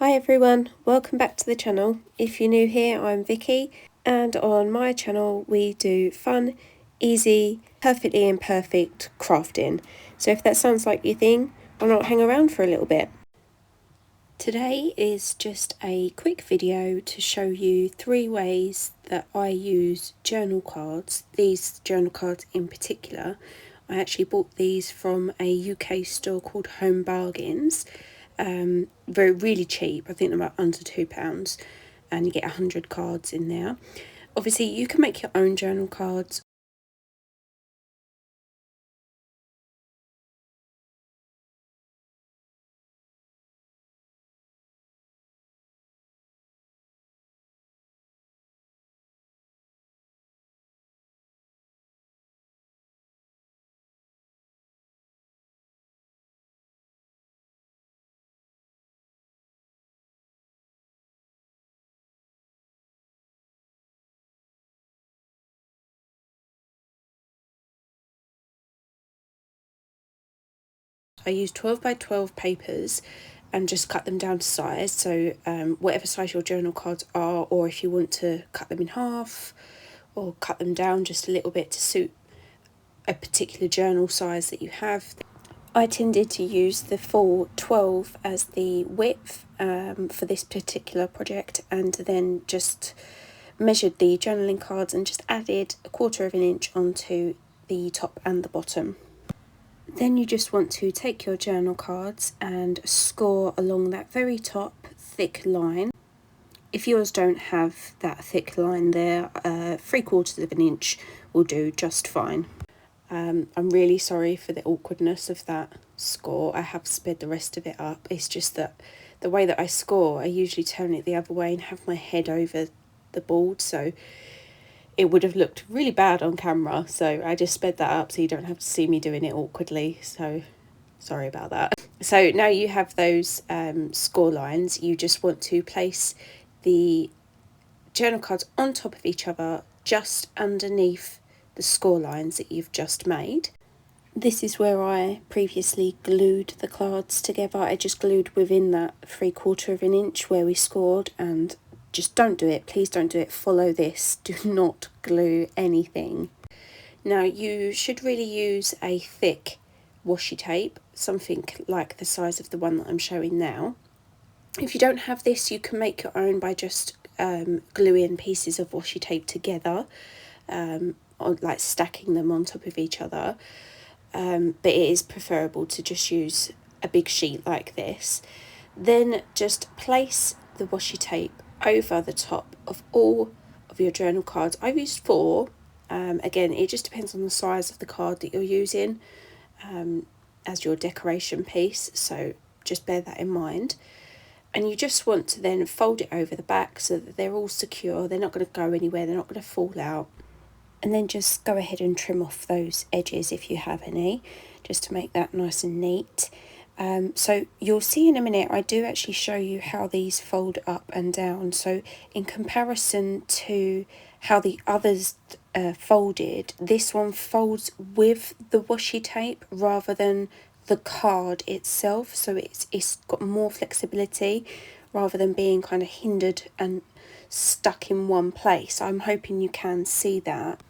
Hi everyone, welcome back to the channel. If you're new here, I'm Vicky, and on my channel we do fun, easy, perfectly imperfect crafting. So if that sounds like your thing, why not hang around for a little bit? Today is just a quick video to show you 3 ways that I use journal cards. These journal cards in particular, I actually bought these from a UK store called Home Bargains. Really cheap. I think they're about under £2, and you get 100 cards in there. Obviously you can make your own journal cards. I use 12 by 12 papers and just cut them down to size, so whatever size your journal cards are, or if you want to cut them in half or cut them down just a little bit to suit a particular journal size that you have. I tended to use the full 12 as the width for this particular project, and then just measured the journaling cards and just added 1/4 of an inch onto the top and the bottom. Then you just want to take your journal cards and score along that very top thick line. If yours don't have that thick line there, 3/4 of an inch will do just fine. I'm really sorry for the awkwardness of that score. I have sped the rest of it up. It's just that the way that I score, I usually turn it the other way and have my head over the board, so it would have looked really bad on camera. So I just sped that up so you don't have to see me doing it awkwardly. So sorry about that. So now you have those score lines, you just want to place the journal cards on top of each other just underneath the score lines that you've just made. This is where I previously glued the cards together. I just glued within that 3/4 of an inch where we scored, and just don't do it. Please don't do it. Follow this. Do not glue anything. Now you should really use a thick washi tape, something like the size of the one that I'm showing now. If you don't have this, you can make your own by just gluing pieces of washi tape together, or like stacking them on top of each other. But it is preferable to just use a big sheet like this. Then just place the washi tape over the top of all of your journal cards. I've used 4. Again, it just depends on the size of the card that you're using as your decoration piece, so just bear that in mind. And you just want to then fold it over the back so that they're all secure. They're not going to go anywhere, they're not going to fall out. And then just go ahead and trim off those edges if you have any, just to make that nice and neat. So you'll see in a minute, I do actually show you how these fold up and down. So in comparison to how the others folded, this one folds with the washi tape rather than the card itself. So it's got more flexibility rather than being kind of hindered and stuck in one place. I'm hoping you can see that.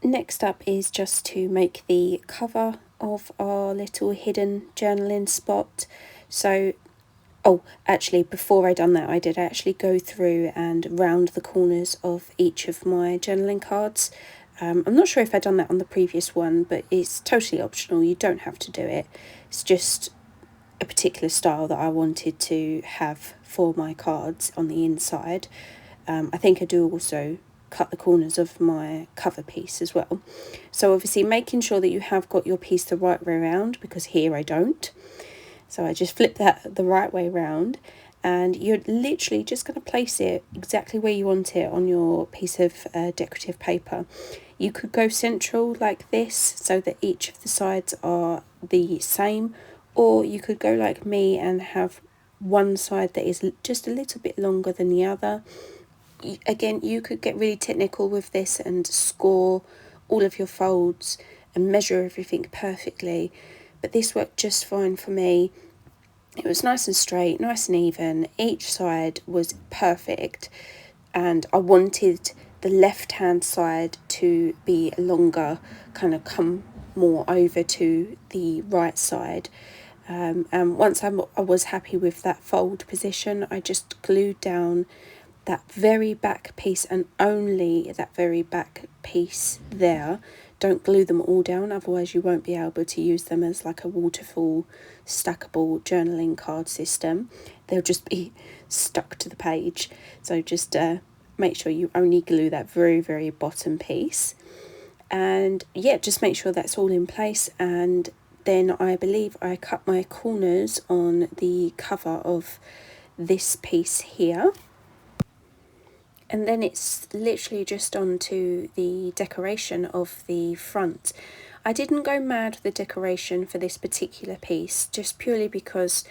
Next up is just to make the cover of our little hidden journaling spot. So, oh, actually before I done that, I did actually go through and round the corners of each of my journaling cards. I'm not sure if I'd done that on the previous one, but it's totally optional, you don't have to do it. It's just a particular style that I wanted to have for my cards on the inside. I think I do also cut the corners of my cover piece as well. So obviously making sure that you have got your piece the right way around, because here I don't. So I just flip that the right way around, and you're literally just going to place it exactly where you want it on your piece of decorative paper. You could go central like this so that each of the sides are the same, or you could go like me and have one side that is just a little bit longer than the other. Again, you could get really technical with this and score all of your folds and measure everything perfectly, but this worked just fine for me. It was nice and straight, nice and even. Each side was perfect, and I wanted the left hand side to be longer, kind of come more over to the right side. And once I was happy with that fold position, I just glued down that very back piece and only that very back piece there. Don't glue them all down, otherwise you won't be able to use them as like a waterfall stackable journaling card system. They'll just be stuck to the page. So just make sure you only glue that very, very bottom piece. And yeah, just make sure that's all in place. And then I believe I cut my corners on the cover of this piece here. And then it's literally just onto the decoration of the front. I didn't go mad with the decoration for this particular piece, just purely because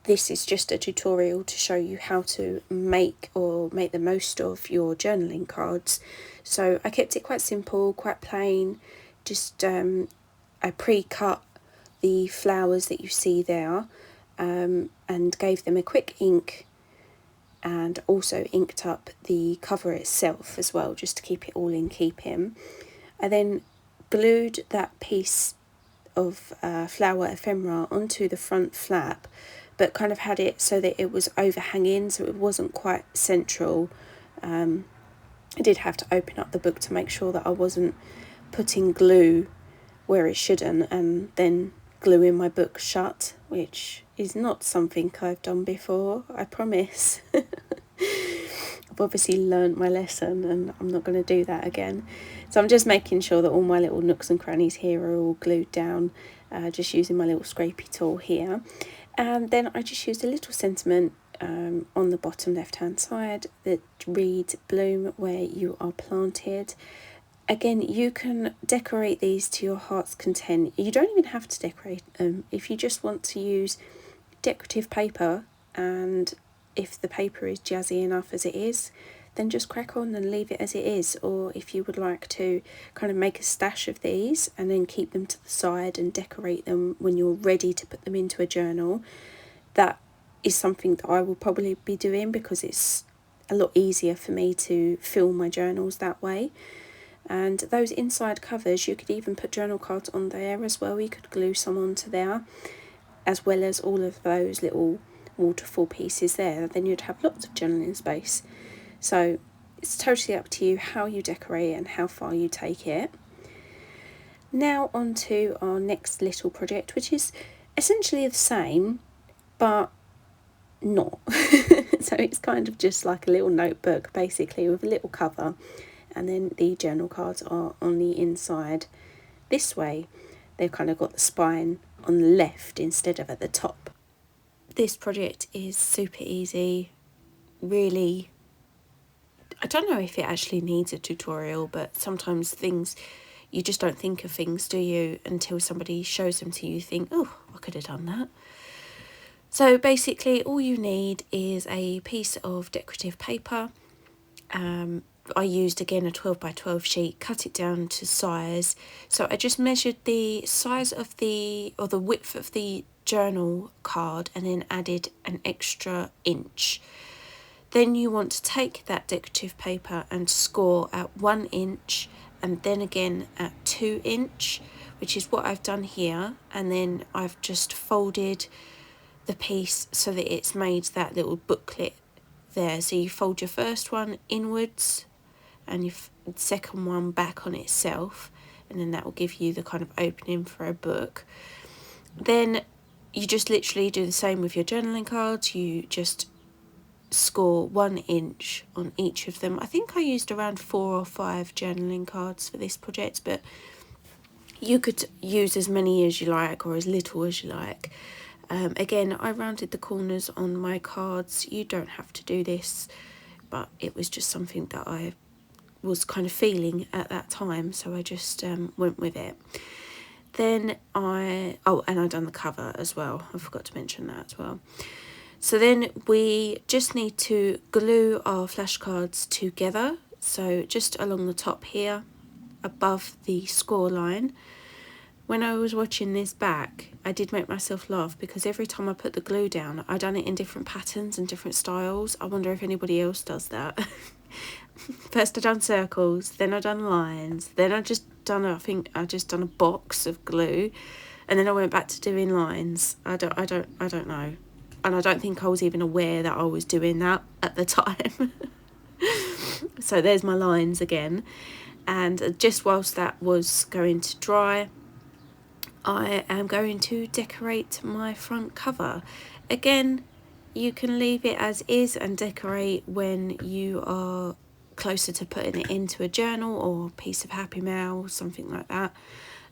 this is just a tutorial to show you how to make the most of your journaling cards. So I kept it quite simple, quite plain. Just I pre-cut the flowers that you see there, and gave them a quick ink, and also inked up the cover itself as well, just to keep it all in keeping. I then glued that piece of flower ephemera onto the front flap, but kind of had it so that it was overhanging, so it wasn't quite central. I did have to open up the book to make sure that I wasn't putting glue where it shouldn't and then gluing my book shut, which is not something I've done before, I promise. I've obviously learnt my lesson and I'm not going to do that again. So I'm just making sure that all my little nooks and crannies here are all glued down, just using my little scrapey tool here. And then I just used a little sentiment on the bottom left hand side that reads "Bloom where you are planted." Again, you can decorate these to your heart's content. You don't even have to decorate them. If you just want to use decorative paper, and if the paper is jazzy enough as it is, then just crack on and leave it as it is. Or if you would like to kind of make a stash of these and then keep them to the side and decorate them when you're ready to put them into a journal, that is something that I will probably be doing, because it's a lot easier for me to fill my journals that way. And those inside covers, you could even put journal cards on there as well. You could glue some onto there, as well as all of those little waterfall pieces there. Then you'd have lots of journaling space. So it's totally up to you how you decorate and how far you take it. Now on to our next little project, which is essentially the same, but not. So it's kind of just like a little notebook, basically, with a little cover. And then the journal cards are on the inside this way. They've kind of got the spine on the left instead of at the top. This project is super easy, really. I don't know if it actually needs a tutorial, but sometimes things, you just don't think of things, do you, until somebody shows them to you. You think, oh, I could have done that. So basically all you need is a piece of decorative paper. I used again a 12 by 12 sheet, cut it down to size. So I just measured the size of the width of the journal card and then added an extra inch. Then you want to take that decorative paper and score at 1 inch and then again at 2 inch, which is what I've done here. And then I've just folded the piece so that it's made that little booklet there. So you fold your first one inwards and your second one back on itself, and then that will give you the kind of opening for a book. Then you just literally do the same with your journaling cards. You just score 1 inch on each of them. I think I used around 4 or 5 journaling cards for this project, but you could use as many as you like or as little as you like. Again, I rounded the corners on my cards. You don't have to do this, but it was just something that I was kind of feeling at that time, so I just went with it. Then and I done the cover as well. I forgot to mention that as well. So then we just need to glue our flashcards together. So just along the top here, above the score line. When I was watching this back, I did make myself laugh because every time I put the glue down, I done it in different patterns and different styles. I wonder if anybody else does that. First I done circles, then I done lines, then I done a box of glue, and then I went back to doing lines. I don't know. And I don't think I was even aware that I was doing that at the time. So there's my lines again. And just whilst that was going to dry, I am going to decorate my front cover. Again, you can leave it as is and decorate when you are closer to putting it into a journal or a piece of happy mail, something like that.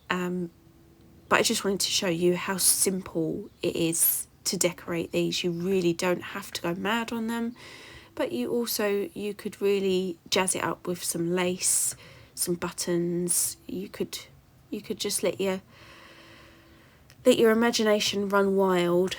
But I just wanted to show you how simple it is to decorate these. You really don't have to go mad on them, but you could really jazz it up with some lace, some buttons. You could just let your imagination run wild.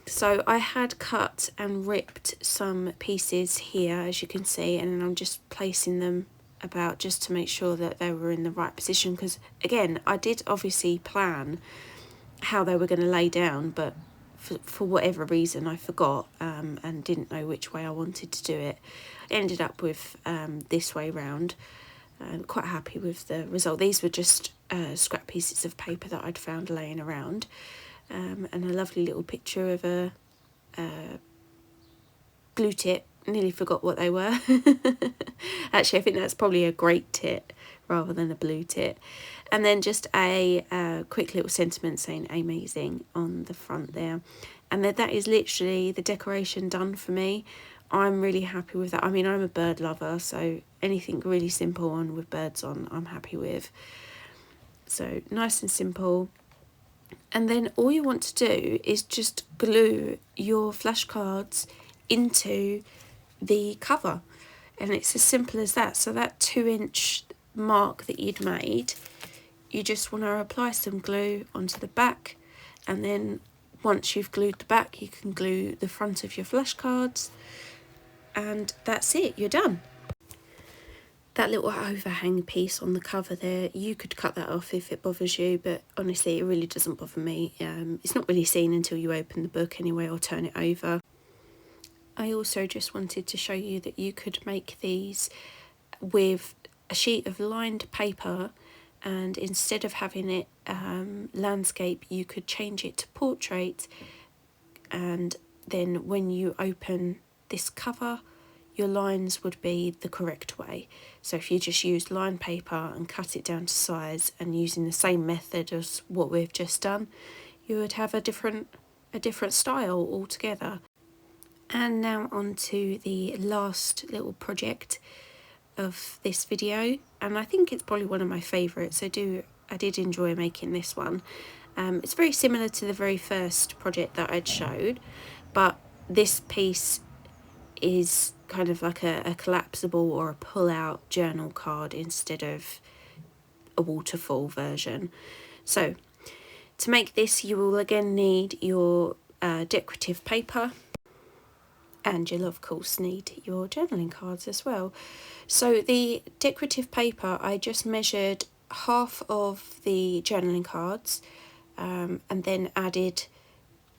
So I had cut and ripped some pieces here, as you can see, and I'm just placing them about just to make sure that they were in the right position, because again, I did obviously plan how they were going to lay down, but for whatever reason I forgot and didn't know which way I wanted to do it. I ended up with this way round. I'm quite happy with the result. These were just scrap pieces of paper that I'd found laying around, and a lovely little picture of a glue tip. Nearly forgot what they were. Actually, I think that's probably a great tip rather than a blue tip. And then just a quick little sentiment saying amazing on the front there. And then that is literally the decoration done for me. I'm really happy with that. I mean, I'm a bird lover, so anything really simple and with birds on, I'm happy with. So nice and simple. And then all you want to do is just glue your flashcards into the cover, and it's as simple as that. So that 2-inch mark that you'd made, you just want to apply some glue onto the back, and then once you've glued the back, you can glue the front of your flashcards, and that's it, you're done. That little overhang piece on the cover there, you could cut that off if it bothers you, but honestly it really doesn't bother me. It's not really seen until you open the book anyway or turn it over. I also just wanted to show you that you could make these with a sheet of lined paper, and instead of having it landscape, you could change it to portrait, and then when you open this cover, your lines would be the correct way. So if you just used lined paper and cut it down to size and using the same method as what we've just done, you would have a different style altogether. And now on to the last little project of this video, and I think it's probably one of my favourites. I did enjoy making this one. It's very similar to the very first project that I'd showed, but this piece is kind of like a collapsible or a pull-out journal card instead of a waterfall version. So to make this, you will again need your decorative paper, and you'll of course need your journaling cards as well. So the decorative paper, I just measured half of the journaling cards and then added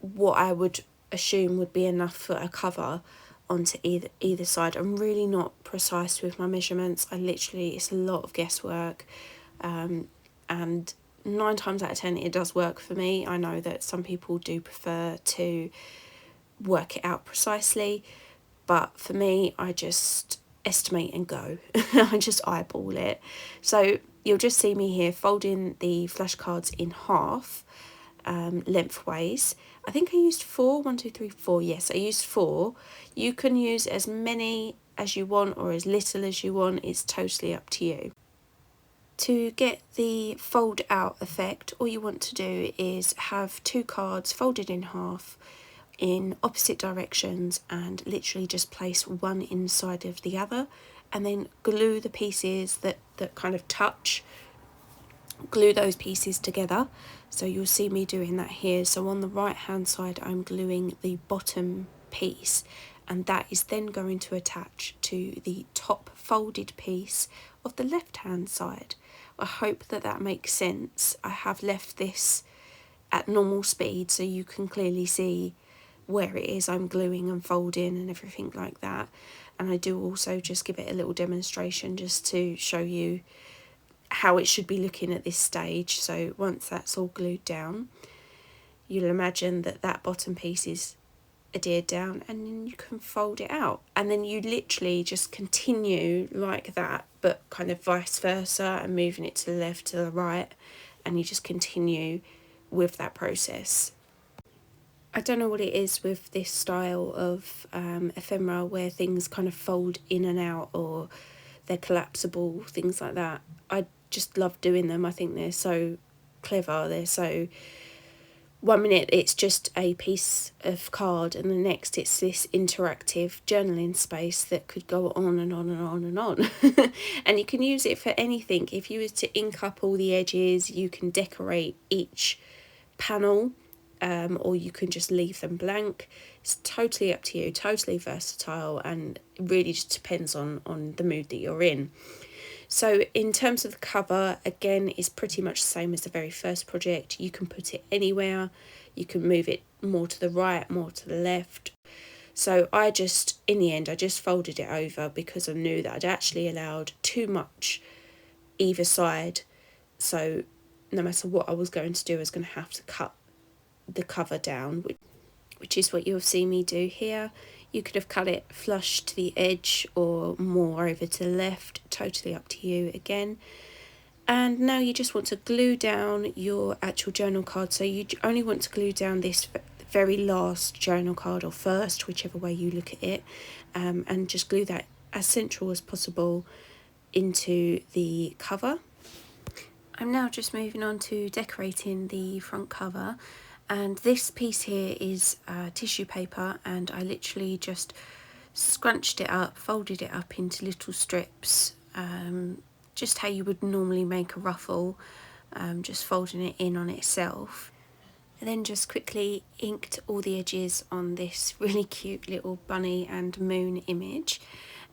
what I would assume would be enough for a cover onto either side. I'm really not precise with my measurements. It's a lot of guesswork, and 9 times out of 10 it does work for me. I know that some people do prefer to work it out precisely, but for me, I just estimate and go. I just eyeball it. So you'll just see me here folding the flashcards in half lengthways. I think I used 4. 1, 2, 3, 4. Yes, I used 4. You can use as many as you want or as little as you want. It's totally up to you. To get the fold out effect, all you want to do is have 2 cards folded in half in opposite directions and literally just place one inside of the other, and then glue the pieces that kind of touch, glue those pieces together. So you'll see me doing that here. So on the right hand side, I'm gluing the bottom piece, and that is then going to attach to the top folded piece of the left hand side. I hope that that makes sense. I have left this at normal speed so you can clearly see where it is I'm gluing and folding and everything like that. And I do also just give it a little demonstration just to show you how it should be looking at this stage. So once that's all glued down, you'll imagine that that bottom piece is adhered down, and then you can fold it out, and then you literally just continue like that, but kind of vice versa, and moving it to the left, to the right, and you just continue with that process. I don't know what it is with this style of ephemera where things kind of fold in and out, or they're collapsible, things like that. I just love doing them. I think they're so clever. They're so, one minute it's just a piece of card, and the next it's this interactive journaling space that could go on and on and on and on. And you can use it for anything. If you were to ink up all the edges, you can decorate each panel, or you can just leave them blank. It's totally up to you, totally versatile, and it really just depends on the mood that you're in. So in terms of the cover, again, it's pretty much the same as the very first project. You can put it anywhere, you can move it more to the right, more to the left. So I just, in the end, I just folded it over because I knew that I'd actually allowed too much either side. So no matter what I was going to do, I was going to have to cut the cover down, which is what you'll see me do here. You could have cut it flush to the edge or more over to the left, totally up to you again. And now you just want to glue down your actual journal card. So you only want to glue down this very last journal card, or first, whichever way you look at it, and just glue that as central as possible into the cover. I'm now just moving on to decorating the front cover. And this piece here is tissue paper, and I literally just scrunched it up, folded it up into little strips, just how you would normally make a ruffle, just folding it in on itself. And then just quickly inked all the edges on this really cute little bunny and moon image,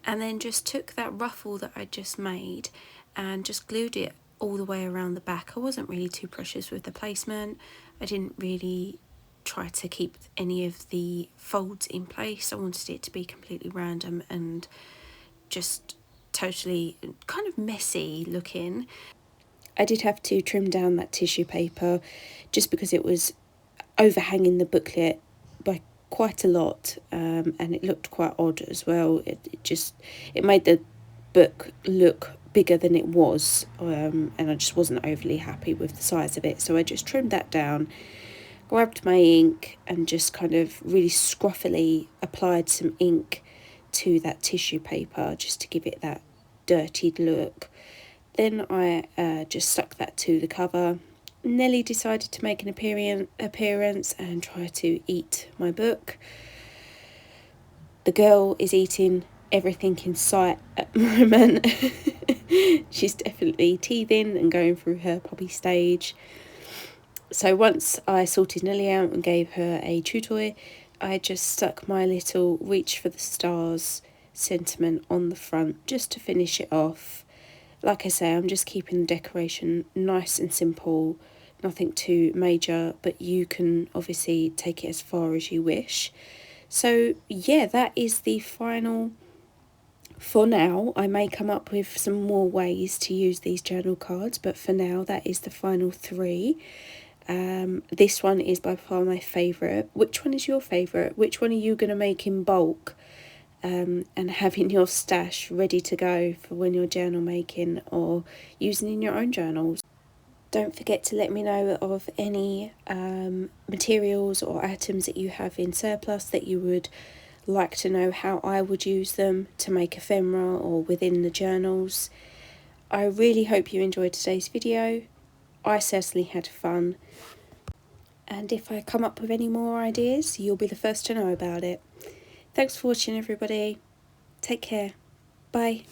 and then just took that ruffle that I just made and just glued it all the way around the back. I wasn't really too precious with the placement. I didn't really try to keep any of the folds in place. I wanted it to be completely random and just totally kind of messy looking. I did have to trim down that tissue paper just because it was overhanging the booklet by quite a lot, and it looked quite odd as well. It made the book look bigger than it was, and I just wasn't overly happy with the size of it, so I just trimmed that down, grabbed my ink and just kind of really scruffily applied some ink to that tissue paper just to give it that dirtied look. Then I just stuck that to the cover. Nelly decided to make an appearance and try to eat my book. The girl is eating everything in sight at the moment. She's definitely teething and going through her puppy stage. So once I sorted Nelly out and gave her a chew toy, I just stuck my little reach for the stars sentiment on the front just to finish it off. Like I say, I'm just keeping the decoration nice and simple, nothing too major, but you can obviously take it as far as you wish. So yeah, that is the final. For now, I may come up with some more ways to use these journal cards, but for now, that is the final 3. This one is by far my favourite. Which one is your favourite? Which one are you going to make in bulk and have in your stash ready to go for when you're journal making or using in your own journals? Don't forget to let me know of any materials or items that you have in surplus that you would like to know how I would use them to make ephemera or within the journals. I really hope you enjoyed today's video. I certainly had fun. And if I come up with any more ideas, you'll be the first to know about it. Thanks for watching, everybody. Take care. Bye.